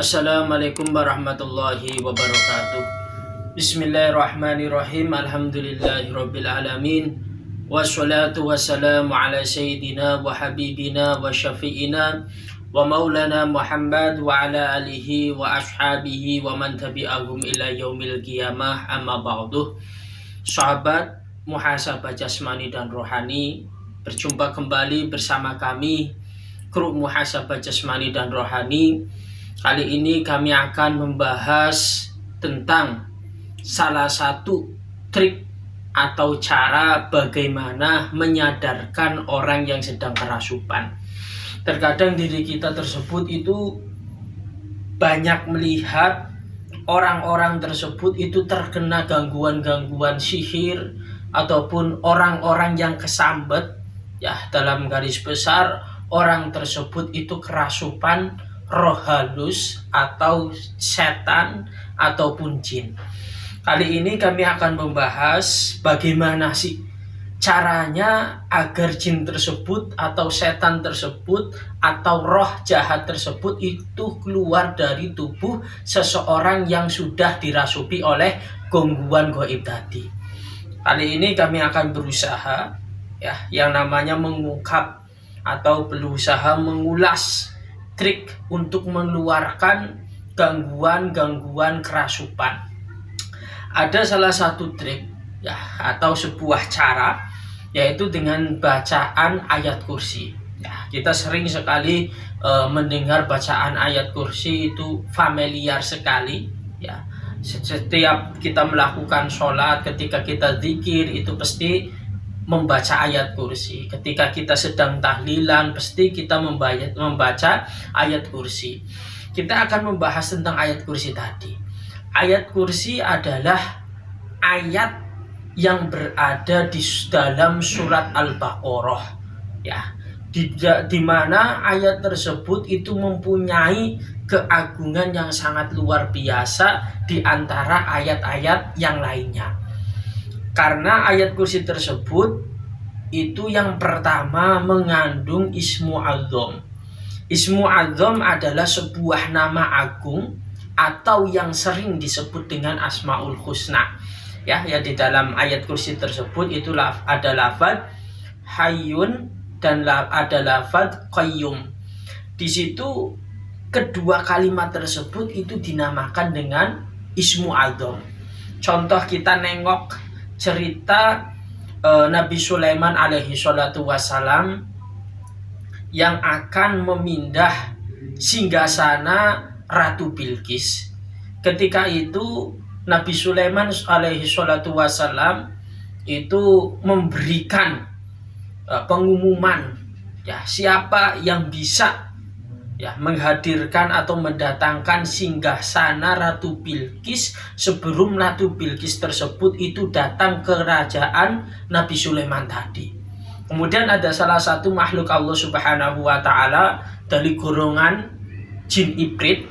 Assalamualaikum warahmatullahi wabarakatuh. Bismillahirrahmanirrahim. Alhamdulillahirabbil alamin. Wassalatu wassalamu ala sayyidina wa habibina wa syafi'ina wa maulana Muhammad wa ala alihi wa ashabihi wa man tabi'ahum ila yaumil qiyamah, amma ba'du. Sahabat muhasabah jasmani dan rohani, berjumpa kembali bersama kami grup muhasabah jasmani dan rohani. Kali ini kami akan membahas tentang salah satu trik atau cara bagaimana menyadarkan orang yang sedang kerasupan. Terkadang diri kita tersebut itu banyak melihat orang-orang tersebut itu terkena gangguan-gangguan sihir ataupun orang-orang yang kesambet. Ya, dalam garis besar orang tersebut itu kerasupan roh halus atau setan ataupun jin. Kali ini kami akan membahas bagaimana sih caranya agar jin tersebut atau setan tersebut atau roh jahat tersebut itu keluar dari tubuh seseorang yang sudah dirasupi oleh gangguan gaib tadi. Kali ini kami akan berusaha yang namanya mengungkap atau berusaha mengulas trik untuk mengeluarkan gangguan-gangguan kerasupan. Ada salah satu trik atau sebuah cara, yaitu dengan bacaan ayat kursi. Kita sering sekali mendengar bacaan ayat kursi, itu familiar sekali. Setiap kita melakukan sholat, ketika kita zikir itu pasti membaca ayat kursi. Ketika kita sedang tahlilan pasti kita membaca ayat kursi. Kita akan membahas tentang ayat kursi tadi. Ayat kursi adalah ayat yang berada di dalam surat Al-Baqarah, di mana ayat tersebut itu mempunyai keagungan yang sangat luar biasa di antara ayat-ayat yang lainnya. Karena ayat kursi tersebut itu yang pertama mengandung Ismu A'dzam. Ismu A'dzam adalah sebuah nama agung atau yang sering disebut dengan Asmaul Husna. Ya di dalam ayat kursi tersebut itu ada lafaz Hayyun dan ada lafaz Qayyum. Di situ kedua kalimat tersebut itu dinamakan dengan Ismu A'dzam. Contoh kita nengok cerita Nabi Sulaiman alaihi salatu wassalam yang akan memindah singgasana Ratu Bilqis. Ketika itu Nabi Sulaiman alaihi salatu wassalam itu memberikan pengumuman siapa yang bisa menghadirkan atau mendatangkan singgasana Ratu Bilqis sebelum Ratu Bilqis tersebut itu datang ke kerajaan Nabi Sulaiman tadi. Kemudian ada salah satu makhluk Allah Subhanahu wa taala dari golongan jin ibrit,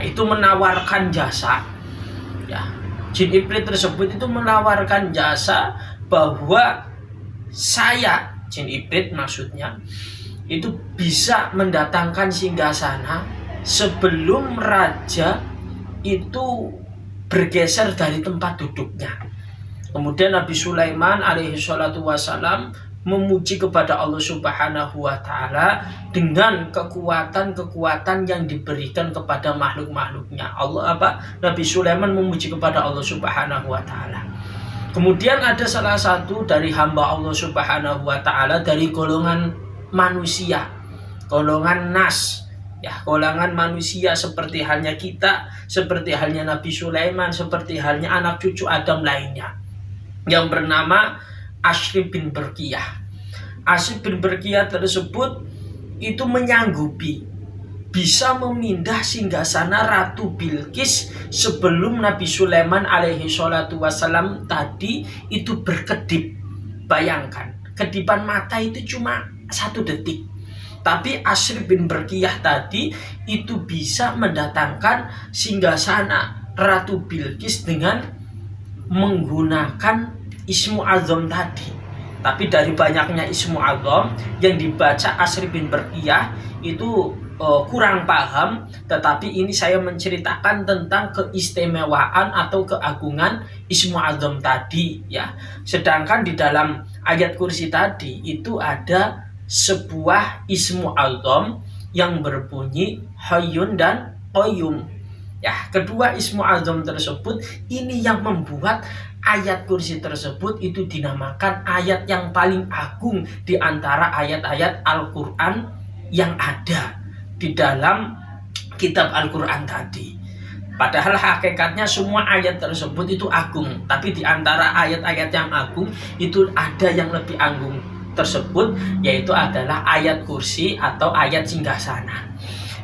itu menawarkan jasa. Jin ibrit tersebut itu menawarkan jasa bahwa saya, jin ibrit maksudnya, itu bisa mendatangkan singgasana sebelum raja itu bergeser dari tempat duduknya. Kemudian Nabi Sulaiman alaihi salatu wassalam memuji kepada Allah Subhanahu wa taala dengan kekuatan-kekuatan yang diberikan kepada makhluk-makhluknya. Nabi Sulaiman memuji kepada Allah Subhanahu wa taala. Kemudian ada salah satu dari hamba Allah Subhanahu wa taala dari golongan manusia, golongan nas, golongan manusia seperti halnya kita, seperti halnya Nabi Sulaiman, seperti halnya anak cucu Adam lainnya, yang bernama Ashrif bin Barqiyah. Ashrif bin Barqiyah tersebut itu menyanggupi bisa memindah singgasana Ratu Bilqis sebelum Nabi Sulaiman alaihi salatu wassalam tadi itu berkedip. Bayangkan, kedipan mata itu cuma 1 detik. Tapi Ashrif bin Barqiyah tadi itu bisa mendatangkan singgasana Ratu Bilqis dengan menggunakan Ismu A'dzam tadi. Tapi dari banyaknya Ismu A'dzam yang dibaca Ashrif bin Barqiyah itu kurang paham, tetapi ini saya menceritakan tentang keistimewaan atau keagungan Ismu A'zam tadi ya. Sedangkan di dalam ayat kursi tadi itu ada sebuah Ismu A'zam yang berbunyi Hayyun dan Qayyum. Ya, kedua Ismu A'zam tersebut ini yang membuat ayat kursi tersebut itu dinamakan ayat yang paling agung di antara ayat-ayat Al-Quran yang ada di dalam kitab Al-Quran tadi. Padahal hakikatnya semua ayat tersebut itu agung, tapi di antara ayat-ayat yang agung itu ada yang lebih agung tersebut, yaitu adalah ayat kursi atau ayat singgasana.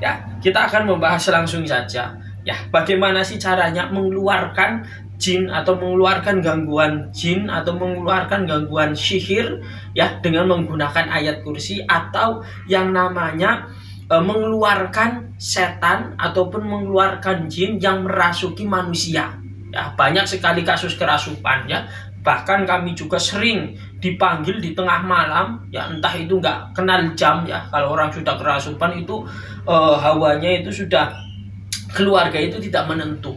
Ya, kita akan membahas langsung saja. Ya, bagaimana sih caranya mengeluarkan jin atau mengeluarkan gangguan jin atau mengeluarkan gangguan sihir ya dengan menggunakan ayat kursi atau yang namanya mengeluarkan setan ataupun mengeluarkan jin yang merasuki manusia. Ya, banyak sekali kasus kerasukan ya. Bahkan kami juga sering dipanggil di tengah malam ya, entah itu nggak kenal jam ya. Kalau orang sudah kerasukan itu hawanya itu sudah keluarga itu tidak menentu,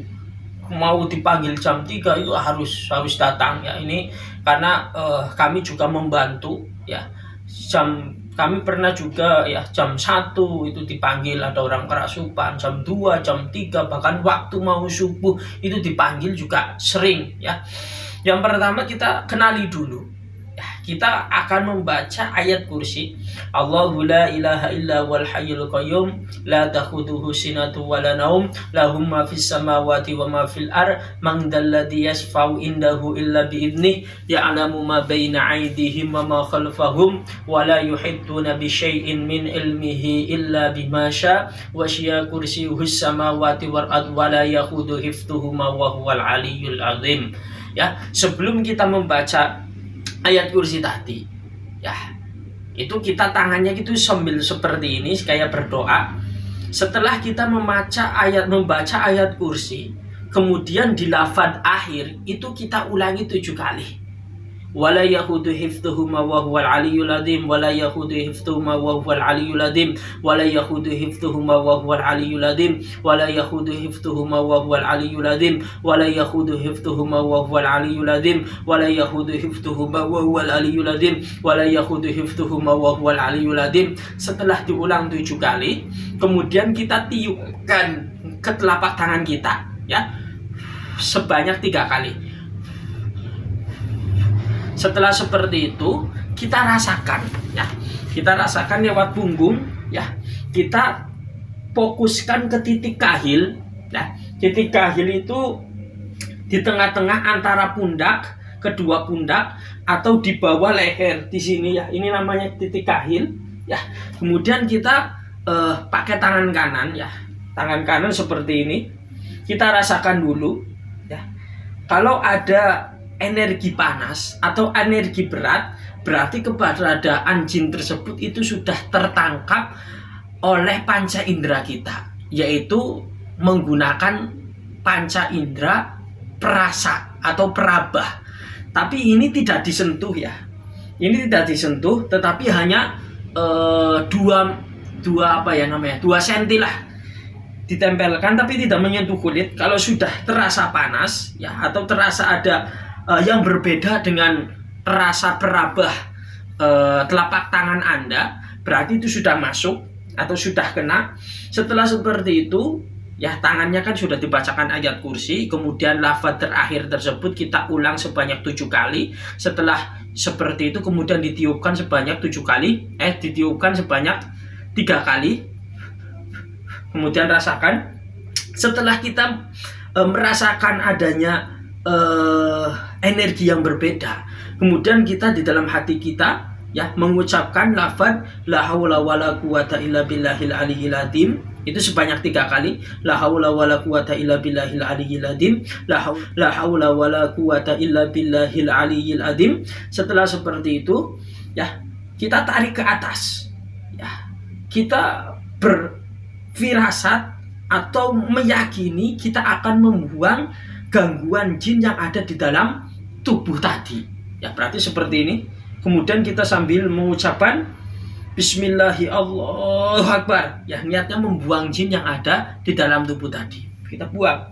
mau dipanggil jam 3 itu harus datang ya. Ini karena kami juga membantu ya. Kami pernah juga ya jam 1 itu dipanggil ada orang kerasukan, jam 2, jam 3, bahkan waktu mau subuh itu dipanggil juga sering ya. Yang pertama kita kenali dulu. Kita akan membaca ayat kursi. Allahu la ilaha illa wal hayyul qayyum la takhuduhu sinatu wa la naum lahum ma fis samawati wa ma fil ar man dalladhi yashfa'u indahu illa bi idnih ya'lamu ma baina aydihim wa ma khalfahum wa la yuhidduna bi syai'in min ilmihi illa bima syaa wa syi'a kursiyyuhus samawati wal ard wa la yakhudu hifdhuhuma wa huwal aliyyul azim. Ya, sebelum kita membaca ayat kursi tadi ya, itu kita tangannya gitu sambil seperti ini kayak berdoa. Setelah kita membaca ayat kursi, kemudian di lafaz akhir itu kita ulangi 7 kali. Wala yahudu hifdhuhuma wa huwal aliyyul azim, wala yahudu hifdhuhuma wa huwal aliyyul azim, wala yahudu hifdhuhuma wa huwal aliyyul azim, wala yahudu hifdhuhuma wa huwal aliyyul azim, wala yahudu hifdhuhuma wa huwal aliyyul azim, wala yahudu hifdhuhuma wa huwal aliyyul azim, wala yahudu hifdhuhuma wa huwal aliyyul azim. Setelah diulang 7 kali, kemudian kita tiupkan ke telapak tangan kita ya sebanyak 3 kali. Setelah seperti itu kita rasakan ya, kita rasakan lewat punggung ya, kita fokuskan ke titik kahil ya. Titik kahil itu di tengah-tengah antara pundak, kedua pundak atau di bawah leher di sini ya, ini namanya titik kahil ya. Kemudian kita pakai tangan kanan ya, tangan kanan seperti ini, kita rasakan dulu ya. Kalau ada energi panas atau energi berat, berarti keberadaan jin tersebut itu sudah tertangkap oleh panca indera kita, yaitu menggunakan panca indera perasa atau perabah. Tapi ini tidak disentuh ya, ini tidak disentuh, tetapi hanya 2 senti lah ditempelkan, tapi tidak menyentuh kulit. Kalau sudah terasa panas ya, atau terasa ada yang berbeda dengan rasa perabah telapak tangan Anda, berarti itu sudah masuk atau sudah kena. Setelah seperti itu ya, tangannya kan sudah dibacakan ayat kursi, kemudian lafaz terakhir tersebut kita ulang sebanyak 7 kali. Setelah seperti itu kemudian ditiupkan sebanyak 7 kali, ditiupkan sebanyak 3 kali. Kemudian rasakan. Setelah kita merasakan adanya energi yang berbeda, kemudian kita di dalam hati kita ya mengucapkan lafaz la haula wala quwata illa billahil aliyyil azim, itu sebanyak 3 kali. La haula wala quwata illa billahil aliyyil azim, la haula wala quwata illa billahil aliyyil azim. Setelah seperti itu ya, kita tarik ke atas ya, kita berfirasat atau meyakini kita akan membuang gangguan jin yang ada di dalam tubuh tadi ya, berarti seperti ini. Kemudian kita sambil mengucapkan Bismillahi Allahu Akbar. Ya, niatnya membuang jin yang ada di dalam tubuh tadi. Kita buang.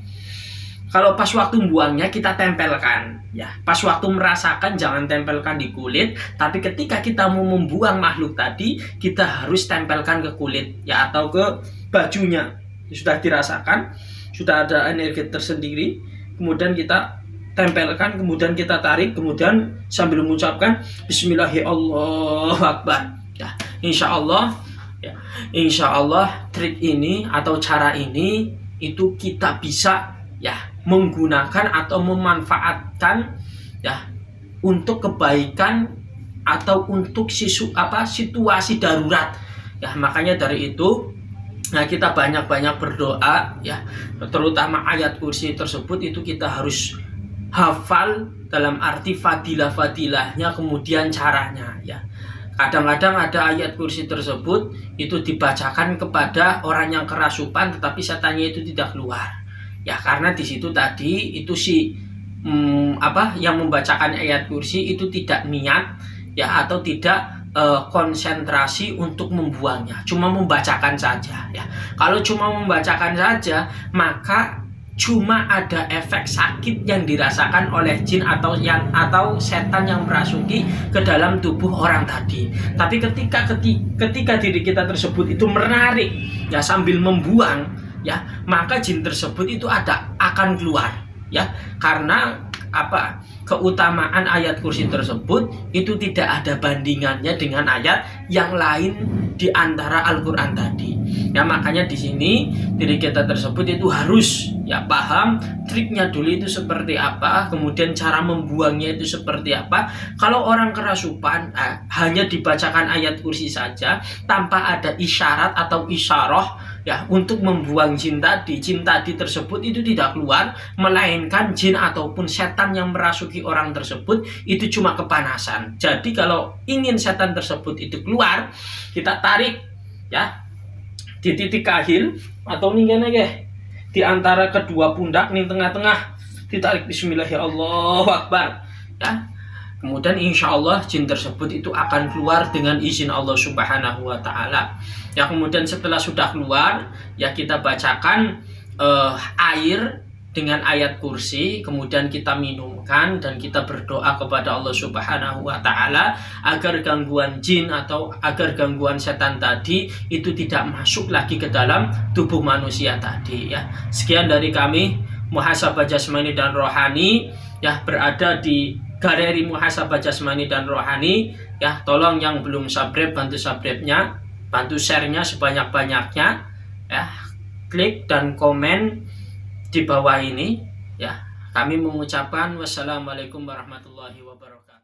Kalau pas waktu buangnya kita tempelkan, ya. Pas waktu merasakan jangan tempelkan di kulit, tapi ketika kita mau membuang makhluk tadi, kita harus tempelkan ke kulit, ya, atau ke bajunya. Sudah dirasakan, sudah ada energi tersendiri, kemudian kita tempelkan, kemudian kita tarik, kemudian sambil mengucapkan Bismillahirrahmanirrahim. Ya, insya Allah, ya, insya Allah trik ini atau cara ini itu kita bisa, ya, menggunakan atau memanfaatkan, ya, untuk kebaikan atau untuk situasi darurat. Ya, makanya dari itu, nah, kita banyak-banyak berdoa, ya, terutama ayat kursi tersebut itu kita harus hafal dalam arti fadilah-fadilahnya, kemudian caranya, ya. Kadang-kadang ada ayat kursi tersebut itu dibacakan kepada orang yang kerasukan tetapi setannya itu tidak keluar. Ya, karena di situ tadi itu yang membacakan ayat kursi itu tidak niat, ya, atau tidak konsentrasi untuk membuangnya, cuma membacakan saja, ya. Kalau cuma membacakan saja, maka cuma ada efek sakit yang dirasakan oleh jin atau setan yang merasuki ke dalam tubuh orang tadi. Tapi ketika diri kita tersebut itu menarik, ya, sambil membuang, ya, maka jin tersebut itu akan keluar, ya. Karena keutamaan ayat kursi tersebut itu tidak ada bandingannya dengan ayat yang lain di antara Al-Qur'an tadi. Ya, makanya di sini diri kita tersebut itu harus, ya, paham triknya dulu itu seperti apa, kemudian cara membuangnya itu seperti apa. Kalau orang kerasukan hanya dibacakan ayat kursi saja tanpa ada isyarat atau isyarah, ya, untuk membuang jin tadi tersebut itu tidak keluar, melainkan jin ataupun setan yang merasuki orang tersebut itu cuma kepanasan. Jadi kalau ingin setan tersebut itu keluar, kita tarik, ya, di titik kahil atau nih di antara kedua pundak nih, tengah-tengah, ditarik Bismillahirrahmanirrahim, ya. Kemudian insya Allah jin tersebut itu akan keluar dengan izin Allah Subhanahu wa Ta'ala. Ya, kemudian setelah sudah keluar, ya, kita bacakan air dengan ayat kursi, kemudian kita minumkan dan kita berdoa kepada Allah Subhanahu wa Ta'ala agar gangguan jin atau agar gangguan setan tadi itu tidak masuk lagi ke dalam tubuh manusia tadi, ya. Sekian dari kami Muhasabah Jasmani dan Rohani, ya, berada di Galeri Muhasabah Jasmani dan Rohani, ya. Tolong yang belum subscribe bantu subscribe-nya, bantu share-nya sebanyak-banyaknya, ya. Klik dan komen di bawah ini, ya. Kami mengucapkan wassalamualaikum warahmatullahi wabarakatuh.